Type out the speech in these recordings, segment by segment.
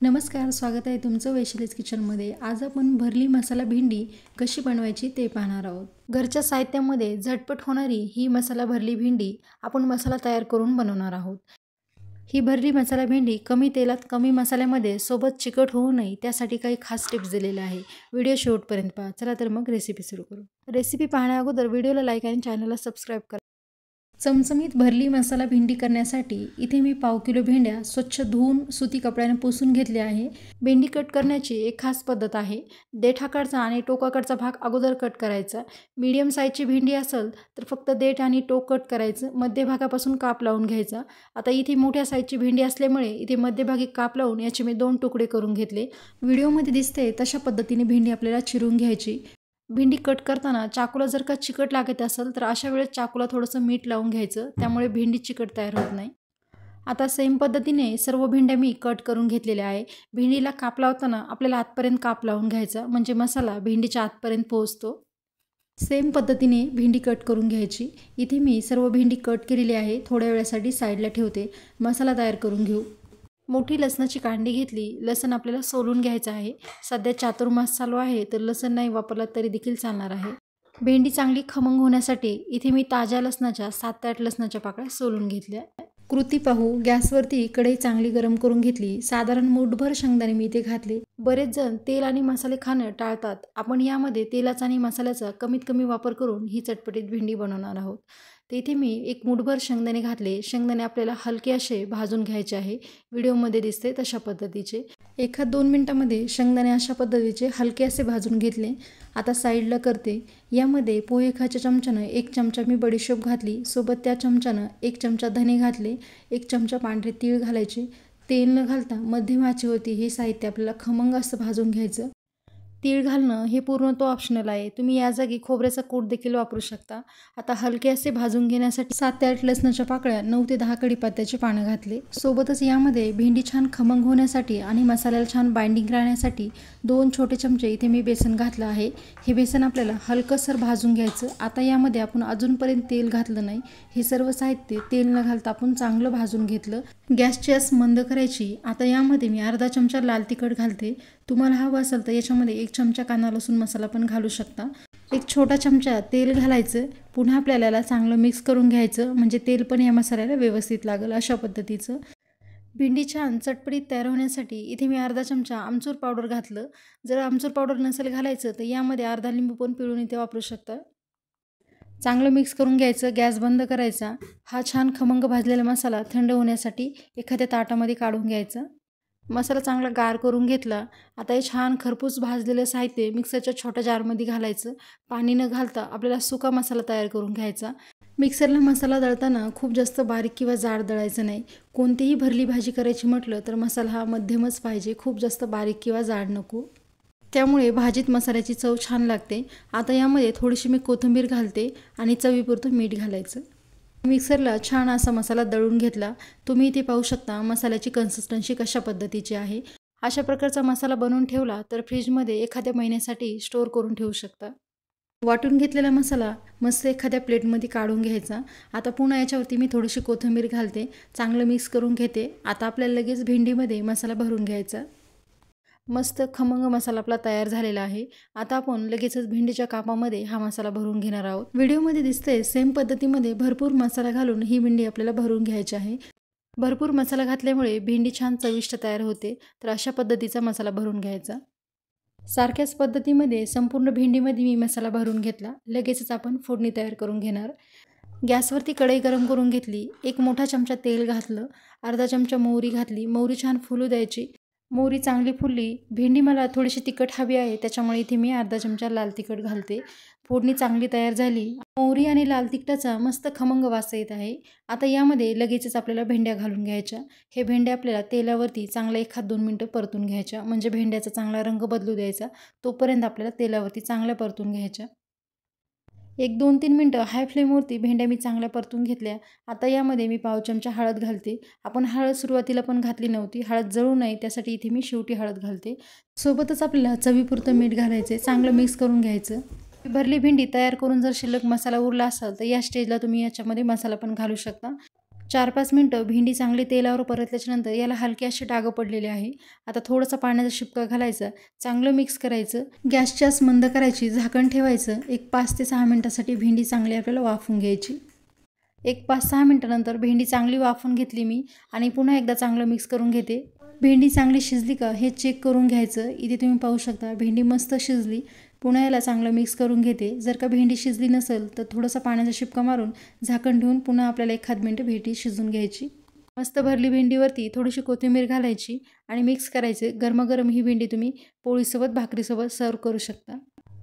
नमस्कार, स्वागत आहे तुमचं वैशालीज किचनमध्ये। आज आपण भरली मसाला भेंडी कशी बनवायची ते पाहणार आहोत। घरच्या साहित्यामध्ये झटपट होणारी ही मसाला भरली भेंडी आपण मसाला तयार करून बनवणार आहोत। ही भरली मसाला भेंडी कमी तेलात कमी मसाल्यामध्ये सोबत चिकट होऊ नये त्यासाठी काही खास टिप्स दिलेल्या आहे। व्हिडिओ शेवटपर्यंत पहा। चला तर मग रेसिपी सुरू करू। रेसिपी पाहण्या अगोदर व्हिडिओला लाईक आणि चॅनलला सबस्क्राइब करा। चमचमीत भरली मसाला भेंडी करण्यासाठी इथे मी पाव किलो भेंड्या स्वच्छ धुवून सुती कपड्याने पुसून घेतले आहे। भेंडी कट करण्याची एक खास पद्धत आहे। देठाकडचा आणि टोकाकडचा भाग अगोदर कट करायचा। मीडियम साईजची भेंडी असेल तर फक्त देठ आणि टोक कट करायचं, मध्यभागापासून काप लावून घ्यायचा। आता इथे मोठ्या साईजची भेंडी असल्यामुळे इथे मध्यभागी काप लावून याचे मी 2 तुकडे करून घेतले। व्हिडिओमध्ये दिसते तशा पद्धतीने भेंडी आपल्याला चिरून घ्यायची। भेंडी कट करताना चाकूला जर का चिकट लागत असेल तर अशा वेळेस चाकूला थोडंसं मीठ लावून घ्यायचं, त्यामुळे भेंडी चिकट तयार होत नाही। आता सेम पद्धतीने सर्व भेंड्या मी कट करून घेतलेल्या आहे। भेंडीला काप लावताना आपल्याला आतपर्यंत काप लावून घ्यायचा, म्हणजे मसाला भेंडीच्या आतपर्यंत पोहोचतो। सेम पद्धतीने भेंडी कट करून घ्यायची। इथे मी सर्व भेंडी कट केलेली आहे। थोड्या वेळासाठी साईडला ठेवते, मसाला तयार करून घेऊ। मोठी लसणाची कांडी घेतली। लसण आपल्याला सोलून घ्यायचं आहे। सध्या चातुर्मास चालू आहे तर लसण नाही वापरला तरी देखील चालणार आहे। भेंडी चांगली खमंग होण्यासाठी इथे मी ताज्या लसणाच्या 7 ते 8 लसणाच्या पाकळ्या सोलून घेतल्या। कृती पाहू। गॅसवरती कढई चांगली गरम करून घेतली। साधारण मूठभर शेंगदाणे मी इथे घातले। बरेच जण तेल आणि मसाले खाणं टाळतात, आपण यामध्ये तेलाचा आणि मसाल्याचा कमीत कमी वापर करून ही चटपटीत भेंडी बनवणार आहोत। तर इथे मी एक मूठभर शेंगदाणे घातले। शेंगदाणे आपल्याला हलके असे भाजून घ्यायचे आहे, व्हिडिओमध्ये दिसते तशा पद्धतीचे। 1-2 मिनिटांमध्ये शेंगदाणे अशा पद्धतीचे हलके असे भाजून घेतले। आता साईडला करते। यामध्ये पोहे खायच्या चमच्यानं 1 चमचा मी बडीशोप घातली, सोबत त्या चमच्यानं 1 चमचा धने घातले, 1 चमचा पांढरे तीळ घालायचे। तेल न घालता मध्यम आचेवरती हे साहित्य आपल्याला खमंग असं भाजून घ्यायचं। तीळ घालणं हे पूर्णतः ऑप्शनल आहे, तुम्ही या जागी खोबऱ्याचा कूट देखील वापरू शकता। आता हलके असे भाजून घेण्यासाठी 7 ते 8 लसणाच्या पाकळ्या, 9 ते 10 कढीपत्त्याची पानं घातले। सोबतच यामध्ये भेंडी छान खमंग होण्यासाठी आणि मसाल्याला छान बाइंडिंग राहण्यासाठी 2 छोटे चमचे इथे मी बेसन घातलं आहे। हे बेसन आपल्याला हलकसर भाजून घ्यायचं। आता यामध्ये आपण अजूनपर्यंत तेल घातलं नाही, हे सर्व साहित्य तेल न घालता आपण चांगलं भाजून घेतलं। गॅसची आच मंद करायची। आता यामध्ये मी अर्धा चमचा लाल तिखट घालते। तुम्हाला हवं असेल तर याच्यामध्ये 1 चमचा कांदा लसूण मसाला पण घालू शकता। 1 छोटा चमचा तेल घालायचं। पुन्हा आपल्याला याला चांगलं मिक्स करून घ्यायचं, म्हणजे तेल पण या मसाल्याला व्यवस्थित लागेल अशा पद्धतीचं। भेंडी छान चटपटीत तयार होण्यासाठी इथे मी अर्धा चमचा आमचूर पावडर घातलं। जर आमचूर पावडर नसेल घालायचं तर यामध्ये अर्धा लिंबू पण पिळून इथे वापरू शकता। चांगलं मिक्स करून घ्यायचं, गॅस बंद करायचा। हा छान खमंग भाजलेला मसाला थंड होण्यासाठी एखाद्या ताटामध्ये काढून घ्यायचा। मसाला चांगला गार करून घेतला। आता हे छान खरपूस भाजलेलं साहित्य मिक्सरच्या छोट्या जारमध्ये घालायचं। पाणी न घालता आपल्याला सुका मसाला तयार करून घ्यायचा। मिक्सरला मसाला दळताना खूप जास्त बारीक किंवा जाड दळायचं नाही। कोणतीही भरली भाजी करायची म्हटलं तर मसाला हा मध्यमच पाहिजे, खूप जास्त बारीक किंवा जाड नको, त्यामुळे भाजीत मसाल्याची चव छान लागते। आता यामध्ये थोडीशी मी कोथिंबीर घालते आणि चवीपुरतं मीठ घालायचं। मिक्सरला छान असा मसाला दळून घेतला। तुम्ही इथे पाहू शकता मसाल्याची कन्सिस्टन्सी कशा पद्धतीची आहे। अशा प्रकारचा मसाला बनवून ठेवला तर फ्रीजमध्ये एखाद्या महिन्यासाठी स्टोअर करून ठेवू शकता। वाटून घेतलेला मसाला मस्त एखाद्या प्लेटमध्ये काढून घ्यायचा। आता पुन्हा याच्यावरती मी थोडीशी कोथिंबीर घालते, चांगलं मिक्स करून घेते। आता आपल्याला लगेच भेंडीमध्ये मसाला भरून घ्यायचा। मस्त खमंग मसाला आपला तयार झालेला आहे। आता आपण लगेचच भेंडीच्या कापामध्ये हा मसाला भरून घेणार आहोत। व्हिडिओमध्ये दिसते सेम पद्धतीमध्ये भरपूर मसाला घालून ही भेंडी आपल्याला भरून घ्यायची आहे। भरपूर मसाला घातल्यामुळे भेंडी छान चविष्ट तयार होते, तर अशा पद्धतीचा मसाला भरून घ्यायचा। सारख्याच पद्धतीमध्ये संपूर्ण भेंडीमध्ये मी मसाला भरून घेतला। लगेचच आपण फोडणी तयार करून घेणार। गॅसवरती कढई गरम करून घेतली। 1 मोठा चमचा तेल घातलं, अर्धा चमचा मोहरी घातली। मोहरी छान फुलू द्यायची। मोहरी चांगली फुलली। भेंडी मला थोडीशी तिखट हवी आहे, त्याच्यामुळे इथे मी अर्धा चमचा लाल तिखट घालते। फोडणी चांगली तयार झाली। मोहरी आणि लाल तिखटाचा मस्त खमंग वास येत आहे। आता यामध्ये लगेचच आपल्याला भेंड्या घालून घ्यायच्या। हे भेंड्या आपल्याला तेलावरती चांगला 1-2 मिनिटं परतून घ्यायच्या, म्हणजे भेंड्याचा चांगला रंग बदलू द्यायचा, तोपर्यंत आपल्याला तेलावरती चांगल्या परतून घ्यायच्या। 1-2-3 मिनिटं हाय फ्लेमवरती भेंड्या मी चांगल्या परतून घेतल्या। आता यामध्ये मी पाव चमचा हळद घालते। आपण हळद सुरुवातीला पण घातली नव्हती, हळद जळू नये त्यासाठी इथे मी शेवटी हळद घालते। सोबतच आपल्याला चवीपुरतं मीठ घालायचे, चांगलं मिक्स करून घ्यायचं। भरली भेंडी तयार करून जर शिल्लक मसाला उरला असेल तर या स्टेजला तुम्ही याच्यामध्ये मसाला पण घालू शकता। 4-5 मिनटं भेंडी चांगली तेलावर परतल्याच्यानंतर याला हलके असे डाग पडलेले आहे. आता थोडासा पाण्याचा शिपका घालायचा, चांगलं मिक्स करायचं, गॅसची आच मंद करायची, झाकण ठेवायचं. एक 5 ते 6 मिनिटासाठी भेंडी चांगली आपल्याला वाफवून घ्यायची. एक 5-6 मिनिटानंतर भेंडी चांगली वाफवून घेतली मी आणि पुन्हा एकदा चांगलं मिक्स करून घेते. भेंडी चांगली शिजली का हे चेक करून घ्यायचं. इथे तुम्ही पाहू शकता भेंडी मस्त शिजली. पुन्हा याला चांगलं मिक्स करून घेते. जर का भेंडी शिजली नसेल तर थोडासा पाण्याचा शिपका मारून झाकण ठेवून पुन्हा आपल्याला 1 मिनिट भेंडी शिजून घ्यायची. मस्त भरली भेंडीवरती थोडीशी कोथिंबीर घालायची आणि मिक्स करायचे. गरमागरम ही भेंडी तुम्ही पोळीसोबत भाकरीसोबत सर्व करू शकता.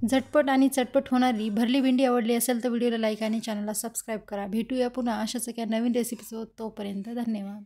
झटपट आणि चटपट होणारी भरली भेंडी आवडली असेल तर व्हिडिओला लाईक आणि चॅनलला सबस्क्राईब करा. भेटूया पुन्हा अशाच एका नवीन रेसिपीसोबत. तोपर्यंत धन्यवाद.